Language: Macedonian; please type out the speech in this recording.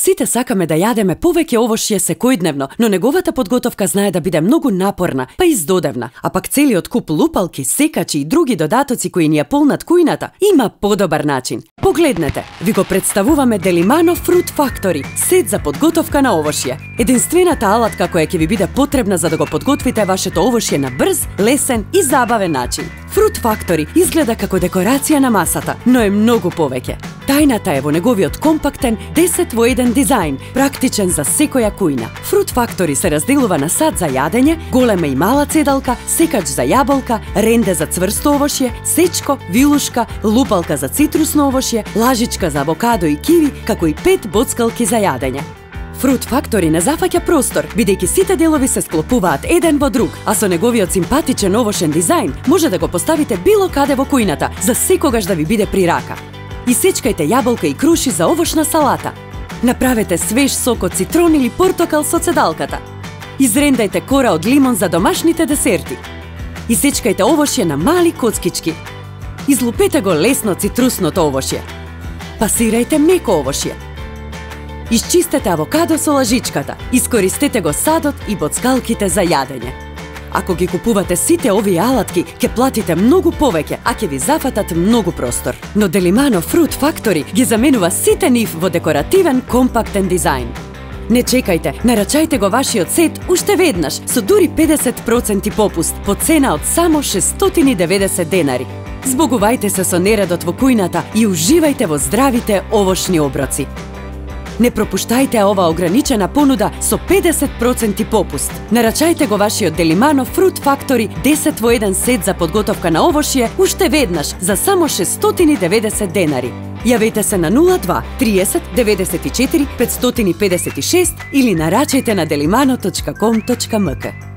Сите сакаме да јадеме повеќе овошје секојдневно, но неговата подготовка знае да биде многу напорна, па и здодевна. А пак целиот куп лупалки, секачи и други додатоци кои ни ја полнат кујната има подобар начин. Погледнете, ви го представуваме Delimano Fruit Factory, сет за подготовка на овошје. Единствената алатка која ќе ви биде потребна за да го подготвите вашето овошје на брз, лесен и забавен начин. Fruit Factory изгледа како декорација на масата, но е многу повеќе. Тајната е во неговиот компактен 10 во 1 дизајн, практичен за секоја кујна. Fruit Factory се разделува на сад за јадење, голема и мала цедалка, секач за јаболка, ренде за цврсто овошје, сечко, вилушка, лупалка за цитрусно овошје, лажичка за авокадо и киви, како и 5 боцкалки за јадење. Fruit Factory не зафаќа простор, бидејќи сите делови се склопуваат еден во друг, а со неговиот симпатичен овошен дизајн може да го поставите било каде во кујната, за секогаш да ви биде при рака. Исечкајте јаболка и круши за овошна салата. Направете свеж сок од цитрон или портокал со цедалката. Изрендајте кора од лимон за домашните десерти. Исечкајте овошје на мали коцкички. Излупете го лесно цитрусното овошје. Пасирајте меко овошје. Исчистете авокадо со лажичката. Искористете го садот и боцкалките за јадење. Ако ги купувате сите овие алатки, ќе платите многу повеќе, а ќе ви зафатат многу простор. Но Delimano Fruit Factory ги заменува сите нив во декоративен, компактен дизајн. Не чекајте, нарачајте го вашиот сет уште веднаш, со дури 50% попуст, по цена од само 690 денари. Збогувајте се со нередот во кујната и уживајте во здравите овошни оброци. Не пропуштајте ова ограничена понуда со 50% попуст. Нарачајте го вашиот Delimano Fruit Factory 10 во 1 сет за подготовка на овошје уште веднаш за само 690 денари. Јавете се на 02 30 94 556 или нарачајте на delimano.com.mk.